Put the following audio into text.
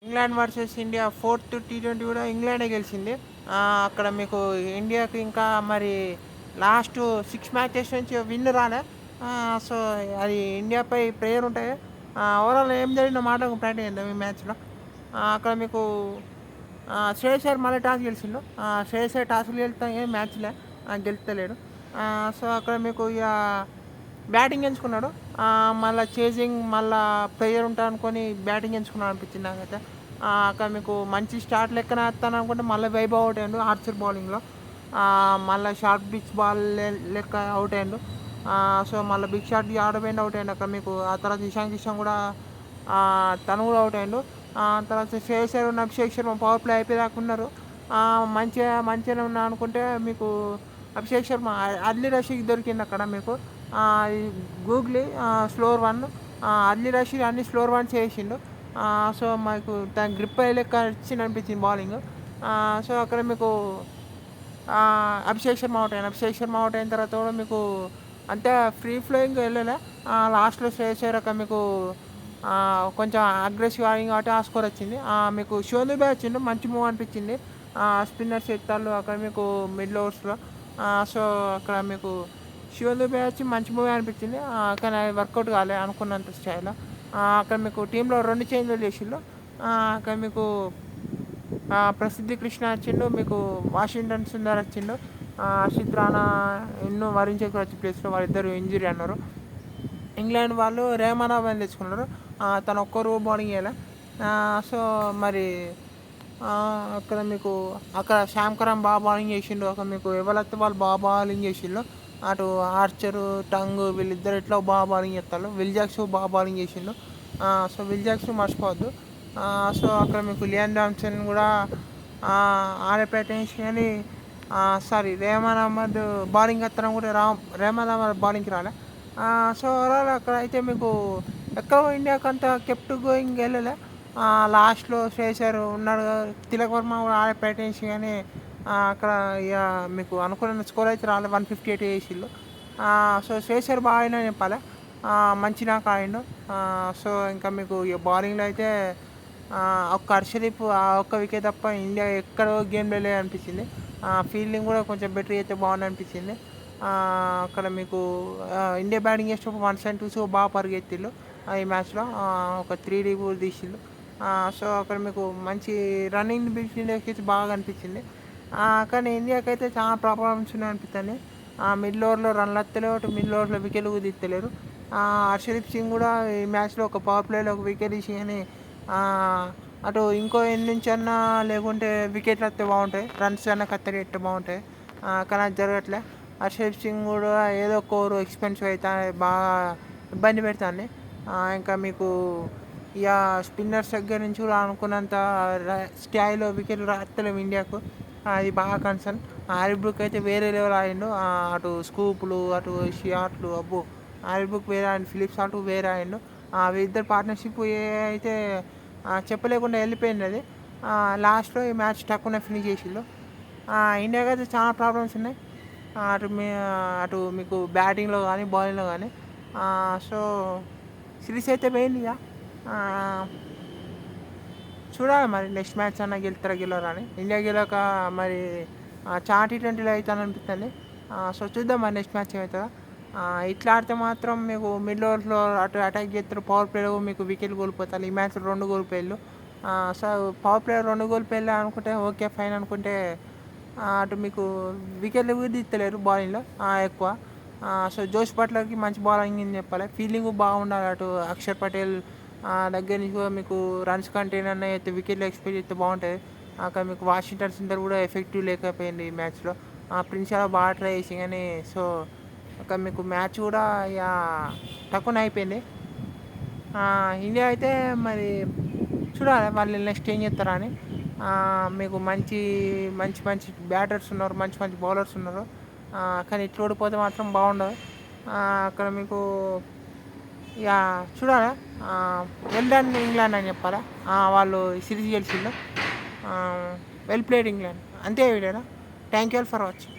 England versus India fourth T20 కూడా ఇంగ్లాండే గెలిచింది. అక్కడ మీకు ఇండియాకి ఇంకా మరి లాస్ట్ 6 మ్యాచెస్ నుంచి విన్ రాలే. సో అది ఇండియాపై ప్రేయర్ ఉంటాయి. ఓవరాల్ ఏం జరిగిన మాట ప్రాక్టీస్ చేద్దాం ఈ మ్యాచ్లో. అక్కడ మీకు శ్రేయస్ అయ్యర్ మళ్ళీ టాస్ గెలిచిండు. శ్రేయస్ అయ్యర్ టాస్లు గెలుస్తాం ఏ మ్యాచ్లే గెలుస్తలేడు. సో అక్కడ మీకు ఇక బ్యాటింగ్ ఎంచుకున్నాడు. మళ్ళీ చేజింగ్ మళ్ళీ ప్లేయర్ ఉంటా అనుకొని బ్యాటింగ్ ఎంచుకున్నాడు అనిపించింది నాకైతే. అక్కడ మీకు మంచి స్టార్ట్ లెక్కన వేస్తాను అనుకుంటే మళ్ళీ వైభవ్ అవుట్ అయ్యాడు ఆర్చర్ బౌలింగ్లో. మళ్ళీ షార్ట్ పిచ్ బాల్ లెక్క అవుట్ అయ్యాడు. సో మళ్ళీ బిగ్ షాట్ ఆడపోయింది అవుట్ అయ్యాడు. అక్కడ మీకు ఆ తర్వాత ఇషాన్ కిషన్ కూడా తను కూడా అవుట్ అయ్యాడు. తర్వాత శ్రేయస్ అయ్యర్ అభిషేక్ శర్మ పవర్ ప్లే అయిపోయేదాకా ఉన్నారు. మంచిగానే ఉన్నా అనుకుంటే మీకు అభిషేక్ శర్మ అర్లీ రషీద్ దొరికింది అక్కడ మీకు. Googly slower one, early Rashid అన్ని స్లోర్ వన్ చేసిండు. సో మాకు దాని గ్రిప్ అయ్యే లెక్క వచ్చింది అనిపించింది బౌలింగ్. సో అక్కడ మీకు అభిషేక్ శర్మ అవుట్ అయ్యాను. అభిషేక్ శర్మ అవుట్ అయిన తర్వాత కూడా మీకు అంతే ఫ్రీ ఫ్లోయింగ్ వెళ్ళలే. లాస్ట్లో శ్రేయస్ అయ్యర్ అక్కడ మీకు కొంచెం అగ్రెసివ్ ఆడింగ్ కాబట్టి ఆ స్కోర్ వచ్చింది. మీకు షోను బ్యాచ్ వచ్చిండు, మంచి మూవ్ అనిపించింది. స్పిన్నర్స్ ఎత్తాళ్ళు అక్కడ మీకు మిడిల్ ఓవర్స్లో. సో అక్కడ మీకు శివన్ దుబే వచ్చి మంచి మూవీ అనిపించింది. కానీ అది వర్కౌట్ కాలే అనుకున్నంత స్టైల్లో. అక్కడ మీకు టీంలో 2 చేంజ్లు చేసిండు. అక్కడ మీకు ప్రసిద్ధి కృష్ణ వచ్చిండు, మీకు వాషింగ్టన్ సుందర్ వచ్చిండు. హర్షిత్ రాణా ఎన్నో వరించేకర్ వచ్చి ప్లేస్లో వాళ్ళిద్దరు ఇంజురీ అన్నారు. ఇంగ్లాండ్ వాళ్ళు రేమనాబాని తెచ్చుకున్నారు. తను ఒక్కరు బౌలింగ్ వేయాలి. సో మరి అక్కడ మీకు అక్కడ శ్యామ్ కరణ్ బాగా బౌలింగ్ చేసిండు. అక్కడ మీకు ఎవరైతే వాళ్ళు బాగా బౌలింగ్ చేసిండు. అటు ఆర్చరు టంగ్ వీళ్ళిద్దరు ఎట్లా బాగా బౌలింగ్ చేస్తారు. విల్ జాక్స్ బాగా బౌలింగ్ చేసిండు. సో విల్ జాక్స్ మర్చిపోవద్దు. సో అక్కడ మీకు లియాన్ జాన్సన్ కూడా ఆడే ప్రయత్నించి కానీ సారీ రెహమాన్ అహ్మద్ బౌలింగ్ ఎత్తడం కూడా రెహమాన్ అహ్మద్ బౌలింగ్కి రాలే. సో ఓవరాల్ అక్కడ అయితే మీకు ఎక్కడ ఇండియాకి అంత కెప్ట్ గోయింగ్ వెళ్ళలే. లాస్ట్లో శ్రేయస్ అయ్యర్ ఉన్నాడు, తిలక్ వర్మ కూడా ఆడే ప్రయత్నించి కానీ అక్కడ ఇక మీకు అనుకున్న స్కోర్ అయితే రాలేదు. 158 వేసిళ్ళు. సో శ్రేయస్ అయ్యర్ బాగా అయినా చెప్పాలి, మంచి నాకు ఆడిండు. సో ఇంకా మీకు ఇక బౌలింగ్లో అయితే ఒక్క హర్షదీప్ ఒక్క వికెట్ తప్ప ఇండియా ఎక్కడో గేమ్లో లేదు అనిపించింది. ఫీల్డింగ్ కూడా కొంచెం బెటర్ అయితే బాగుంది అనిపించింది. అక్కడ మీకు ఇండియా బ్యాటింగ్ చేసేటప్పుడు 172 బాగా పరిగెత్తిళ్ళు ఈ మ్యాచ్లో. ఒక 3D కూడా తీసిళ్ళు. సో అక్కడ మీకు మంచి రన్నింగ్ బిట్ ఇండియాకి బాగా అనిపించింది. కానీ ఇండియాకి అయితే చాలా ప్రాబ్లమ్స్ ఉన్నాయి అనిపిస్తుంది. మిడిల్ ఓవర్లో రన్లు వస్తలేవు, అటు మిడిల్ ఓవర్లో వికెట్లు కూడా తీస్తలేరు. హర్షదీప్ సింగ్ కూడా ఈ మ్యాచ్లో ఒక పవర్ ప్లేలో ఒక వికెట్ తీసి కానీ అటు ఇంకో ఎండ్ నుంచి అన్నా లేకుంటే వికెట్లు వస్తే బాగుంటాయి, రన్స్ అన్నా కత్తెరి ఎట్టే బాగుంటాయి. కానీ అది జరగట్లే. హర్షదీప్ సింగ్ కూడా ఏదో ఒక ఓవర్ ఎక్స్పెన్సివ్ అవుతా బాగా ఇబ్బంది పెడుతుంది. ఇంకా మీకు ఇక స్పిన్నర్స్ దగ్గర నుంచి కూడా అనుకున్నంత స్థాయిలో వికెట్లు రాస్తలేవు ఇండియాకు. అది బాగా కన్సర్న్. ఆరిబ్రూక్ అయితే వేరే లెవెల్ ఆడిండు. అటు స్కూపులు అటు షాట్లు అబ్బో ఆరిబ్రూక్ వేరే ఆడిండు, ఫిలిప్స్ అటు వేరే ఆడిండు. వీళ్ళిద్దరు పార్ట్నర్షిప్ అయితే చెప్పలేకుండా వెళ్ళిపోయింది అది. లాస్ట్లో ఈ మ్యాచ్ తక్కువనే ఫినిష్ చేసిళ్ళు. ఇండియాకి అయితే చాలా ప్రాబ్లమ్స్ ఉన్నాయి అటు మీకు బ్యాటింగ్లో కానీ బౌలింగ్లో కానీ. సో సిరీస్ అయితే పోయింది ఇక. చూడాలి మరి నెక్స్ట్ మ్యాచ్ అన్నా గెలుస్తారా గెలవరా అని. ఇండియా గెలవక మరి చాలా T20లో అవుతాను అనిపిస్తుంది. సో చూద్దాం మరి నెక్స్ట్ మ్యాచ్ ఏమవుతుందో. ఇట్లా ఆడితే మాత్రం మీకు మిడిల్ ఓవర్స్లో అటు అటాక్ చేస్తారు, పవర్ ప్లేలో మీకు వికెట్లు కోల్పోతారు. ఈ మ్యాచ్లో 2 కోల్పోయారు. సో పవర్ ప్లేయర్ 2 కోల్పోయారు అనుకుంటే ఓకే ఫైన్ అనుకుంటే అటు మీకు వికెట్లు కూడా తీస్తలేరు బౌలింగ్లో ఎక్కువ. సో జోష్ బట్లర్కి మంచి బౌలింగ్ అని చెప్పాలి, ఫీల్డింగ్ బాగుండాలి. అటు అక్షర్ పటేల్ దగ్గర నుంచి కూడా మీకు రన్స్ కంటైనర్ అయితే వికెట్లు ఎక్స్పెక్ట్ చేస్తే బాగుంటుంది. అక్కడ మీకు వాషింగ్టన్ సుందర్ కూడా ఎఫెక్టివ్ లేకపోయింది ఈ మ్యాచ్లో. ప్రిన్స్ యాదవ్ బాగా ట్రై చేసి కానీ సో అక్కడ మీకు మ్యాచ్ కూడా ఇక తక్కువనే అయిపోయింది. ఇండియా అయితే మరి చూడాలి వాళ్ళు నెక్స్ట్ ఏం చేస్తారా అని. మీకు మంచి మంచి మంచి బ్యాటర్స్ ఉన్నారు, మంచి మంచి బౌలర్స్ ఉన్నారు. కానీ ఇట్లా ఓడిపోతే మాత్రం బాగుండదు. అక్కడ మీకు ఇక చూడాలి. వెల్ డన్ ఇంగ్లాండ్ అని చెప్పాలా, వాళ్ళు సిరీస్ గెలిచిండు. Well played England. అంతే వీడియోనా. Thank you all for watching.